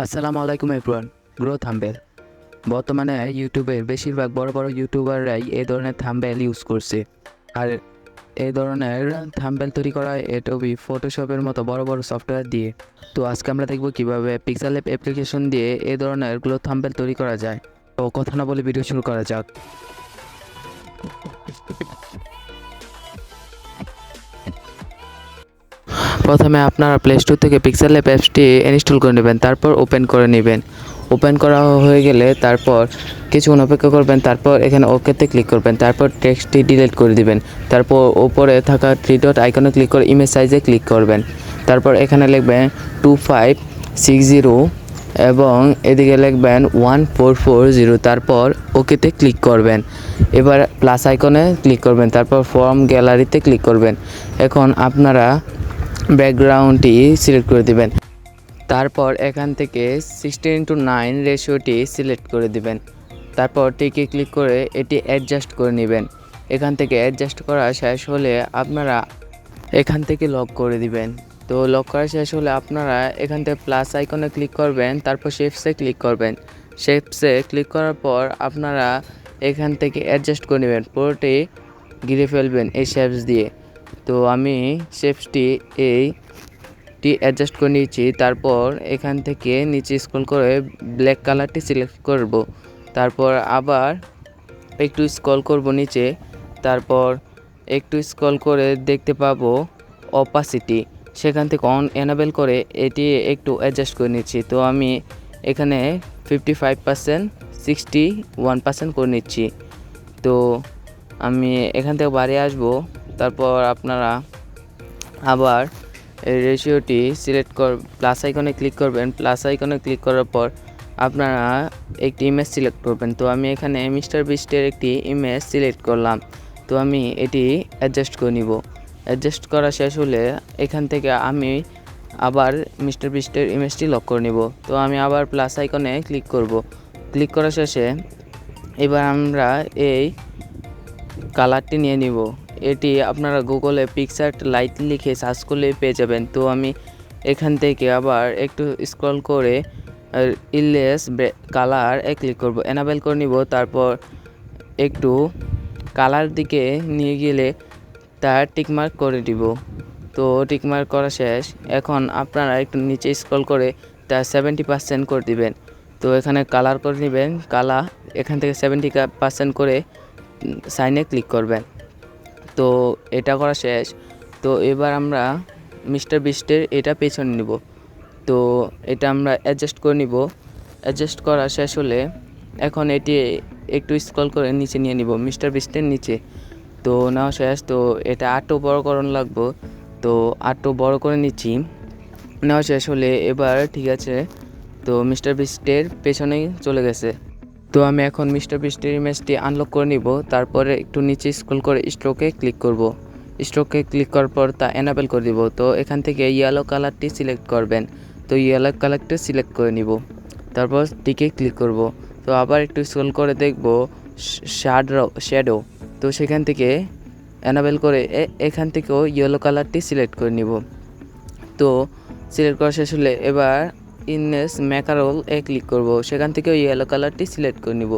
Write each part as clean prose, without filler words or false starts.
আসসালামু আলাইকুম everyone. Grow thumbnail বর্তমানে ইউটিউবের বেশিরভাগ বড় বড় ইউটিউবাররাই এই ধরনের থাম্বনেল ইউজ করছে। আর এই ধরনের থাম্বনেল তৈরি করা এডোবি ফটোশপের মতো বড় বড় সফটওয়্যার দিয়ে। তো আজকে আমরা দেখব কিভাবে পিক্সেল ল্যাব অ্যাপ্লিকেশন দিয়ে এই ধরনের গ্লো থাম্বনেল তৈরি করা যায়। তো কথা না বলে ভিডিও শুরু করা যাক। প্রথমে আপনারা প্লে স্টোর থেকে পিক্সেল ল্যাব অ্যাপসটি ইনস্টল করে নেবেন, তারপর ওপেন করে নেবেন। ওপেন করা হয়ে গেলে তারপর কিছুক্ষণ অপেক্ষা করবেন, তারপর এখানে ওকেতে ক্লিক করবেন, তারপর টেক্সটটি ডিলিট করে দিবেন। তারপর উপরে থাকা 3 ডট আইকনে ক্লিক করে ইমেজ সাইজে ক্লিক করবেন। তারপর এখানে লিখবেন 2560 এবং এদিকে লিখবেন 1440, তারপর ওকেতে ক্লিক করবেন। এবার প্লাস আইকনে ক্লিক করবেন, তারপর ফর্ম গ্যালারিতে ক্লিক করবেন। এখন আপনারা ব্যাকগ্রাউন্ডটি সিলেক্ট করে দিবেন, তারপর এখান থেকে 16:9 রেশিওটি সিলেক্ট করে দিবেন। তারপর টিকে ক্লিক করে এটি অ্যাডজাস্ট করে নেবেন। এখান থেকে অ্যাডজাস্ট করা শেষ হলে আপনারা এখান থেকে লক করে দিবেন। তো লক করা শেষ হলে আপনারা এখান থেকে প্লাস আইকনে ক্লিক করবেন, তারপর শেপসে ক্লিক করবেন। শেপসে ক্লিক করার পর আপনারা এখান থেকে অ্যাডজাস্ট করে নেবেন, পুরোটি ঘিরে ফেলবেন এই শেপস দিয়ে। তো আমি শেপসটি অ্যাডজাস্ট করে নিয়েছি। তারপর এখান থেকে নিচে স্ক্রল করে ব্ল্যাক কালারটি সিলেক্ট করব। তারপর আবার একটু স্ক্রল করব নিচে, তারপর একটু স্ক্রল করে দেখতে পাবো অপাসিটি, সেখান থেকে অন এনাবেল করে এটি একটু অ্যাডজাস্ট করে নিচ্ছি। তো আমি এখানে 55%, 61% করে নিচ্ছি। তো আমি এখান থেকে বাড়ি আসব। তারপর আপনারা আবার এই রেশিওটি সিলেক্ট প্লাস আইকনে ক্লিক করবেন। প্লাস আইকনে ক্লিক করার পর আপনারা একটি ইমেজ সিলেক্ট করবেন। তো আমি এখানে মিস্টার বিস্টের একটি ইমেজ সিলেক্ট করলাম। তো আমি এটি অ্যাডজাস্ট করে নিব। অ্যাডজাস্ট করা শেষ হলে এখান থেকে আমি আবার মিস্টার বিস্টের ইমেজটি লক করে নিব। তো আমি আবার প্লাস আইকনে ক্লিক করব। ক্লিক করা শেষে এবার আমরা এই কালারটি নিয়ে নিব। এটি আপনারা গুগলে পিক্সআর্ট লাইট লিখে সার্চ করলে পেয়ে যাবেন। তো আমি এখান থেকে আবার একটু স্ক্রল করে ইলেস কালার ক্লিক করব, এনাবেল করে নিব। তারপর একটু কালার দিকে নিয়ে গেলে তার টিকমার্ক করে দিব। তো টিকমার্ক করা শেষ। এখন আপনারা একটু নিচে স্ক্রল করে তা 70% করে দিবেন। তো এখানে কালার করে নেবেন, কালার এখান থেকে 70% করে সাইনে ক্লিক করবেন। তো এটা করা শেষ। তো এবার আমরা মিস্টার বিস্টের এটা পেছনে নিব। তো এটা আমরা অ্যাডজাস্ট করে নিব। অ্যাডজাস্ট করা শেষ হলে এখন এটি একটু স্ক্রল করে নিচে নিয়ে নিব, মিস্টার বিস্টের নিচে। তো নেওয়া শেষ। তো এটা আরও বড় করণ লাগবো। তো আরও বড় করে নিচ্ছি। নেওয়া শেষ হলে এবার ঠিক আছে। তো মিস্টার বিস্টের পেছনেই চলে গেছে। তো আমি এখন মিস্টার বিস্টের ইমেজটি আনলক করে নিব। তারপরে একটু নিচে স্ক্রল করে স্ট্রোকে ক্লিক করব। স্ট্রোকে ক্লিক করার পর তা এনাবেল করে দিব। তো এখান থেকে ইয়েলো কালারটি সিলেক্ট করবেন। তো ইয়েলো কালারটি সিলেক্ট করে নিব, তারপর টিকে ক্লিক করব। তো আবার একটু স্ক্রল করে দেখব শ্যাডো। তো সেখান থেকে এনাবেল করে এখান থেকেও ইয়েলো কালারটি সিলেক্ট করে নিব। তো সিলেক্ট করা শেষ হলে এবার ইনেস ম্যাকারোল ক্লিক করব। সেখান থেকে ইয়েলো কালারটি সিলেক্ট করে নিব।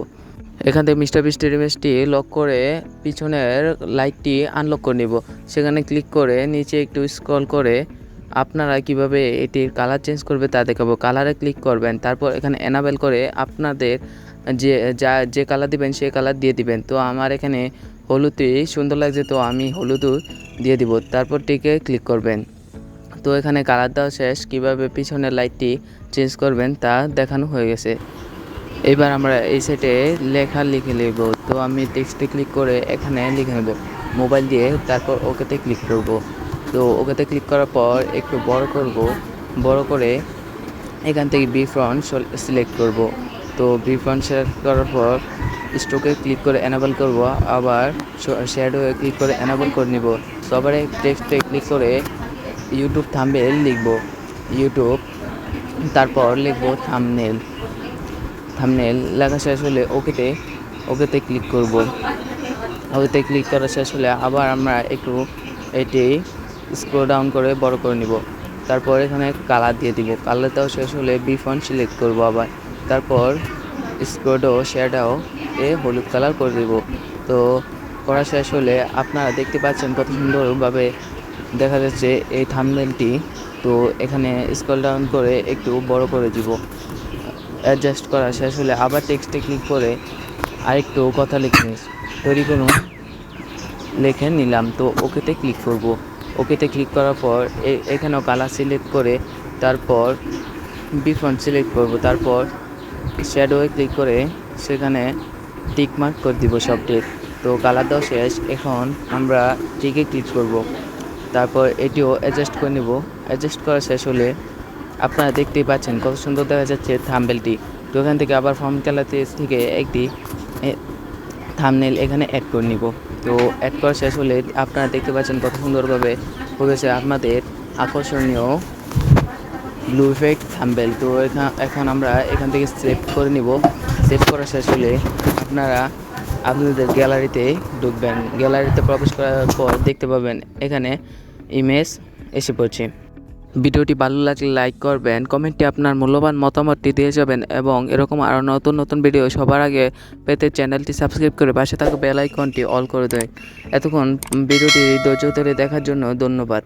এখান থেকে মিস্টার বিস্টের ইমেজটি লক করে পিছনের লাইটটি আনলক করে নিব। সেখানে ক্লিক করে নিচে একটু স্ক্রল করে আপনারা কিভাবে এটির কালার চেঞ্জ করবে তা দেখাবো। কালারে ক্লিক করবেন, তারপর এখানে এনাবেল করে আপনাদের যে কালার দিবেন সেই কালার দিয়ে দিবেন। তো আমার এখানে হলুদই সুন্দর লাগছে, তো আমি হলুদও দিয়ে দিব। তারপর টিকে ক্লিক করবেন। তো এখানে কালার দেওয়া শেষ। কীভাবে পিছনের লাইটটি চেঞ্জ করবেন তা দেখানো হয়ে গেছে। এবার আমরা এই সেটে লেখা লিখে নেব। তো আমি টেক্সটে ক্লিক করে এখানে লিখে নেব মোবাইল দিয়ে। তারপর ওকেতে ক্লিক করব। তো ওকেতে ক্লিক করার পর একটু বড় করব। বড় করে এখান থেকে বি ফ্রন্ট সিলেক্ট করব। তো বি ফ্রন্ট সিলেক্ট করার পর স্ট্রোকে ক্লিক করে এনাবেল করব। আবার শ্যাডোয়ে ক্লিক করে এনাবেল করে নিব। তো আবার টেক্সটে ক্লিক করে ইউটিউব থাম্বনেল লিখব, ইউটিউব, তারপর লিখব থাম্বনেল লেখা শেষ হলে ওকেতে ক্লিক করব। ওকেতে ক্লিক করা শেষ হলে আবার আমরা একটু এটি স্ক্রল ডাউন করে বড় করে নিব। তারপর এখানে কালার দিয়ে দিব। কালার দেওয়া শেষ হলে বি ফন্ট সিলেক্ট করব আবার। তারপর স্ক্রোডো শ্যাডো এ হলুদ কালার করে দেব। তো করা শেষ হলে আপনারা দেখতে পাচ্ছেন কত সুন্দরভাবে দেখা যাচ্ছে এই থাম্বনেলটি। তো এখানে স্ক্রল ডাউন করে একটু বড় করে দিব। অ্যাডজাস্ট করা শেষ হলে আবার টেক্সটে ক্লিক করে আরেকটু কথা তৈরি করুন লিখে নিলাম। তো ওকেতে ক্লিক করব। ওকেতে ক্লিক করার পর এখানেও কালার সিলেক্ট করে তারপর বিফন্ট সিলেক্ট করব। তারপর শ্যাডোয়ে ক্লিক করে সেখানে টিক মার্ক করে দিব সব টিক। তো কালার দেওয়া শেষ। এখন আমরা টিকে ক্লিক করব। তারপর এটিও অ্যাডজাস্ট করে নেব। অ্যাডজাস্ট করা শেষ হলে আপনারা দেখতেই পাচ্ছেন কত সুন্দর দেখা যাচ্ছে থাম্বনেলটি। তো এখান থেকে আবার ফর্ম কালারতে থেকে একটি থাম্বনেল এখানে অ্যাড করে নিব। তো অ্যাড করা শেষ হলে আপনারা দেখতে পাচ্ছেন কত সুন্দরভাবে হয়েছে আপনাদের আকর্ষণীয় ব্লু ইফেক্ট থাম্বনেল। তো এখন আমরা এখান থেকে সেভ করে নিব। সেভ করা শেষ হলে আপনারা আপনাদের গ্যালারিতে ঢুকবেন। গ্যালারিতে প্রবেশ করার পর দেখতে পাবেন এখানে ইমেজ এসে পড়ছে। ভিডিওটি ভালো লাগলে লাইক করবেন, কমেন্টে আপনার মূল্যবান মতামতটি দিয়ে যাবেন এবং এরকম আরও নতুন নতুন ভিডিও সবার আগে পেতে চ্যানেলটি সাবস্ক্রাইব করে পাশে থাকা বেল আইকনটি অল করে দেয়। এতক্ষণ ভিডিওটি ধৈর্য ধরে দেখার জন্য ধন্যবাদ।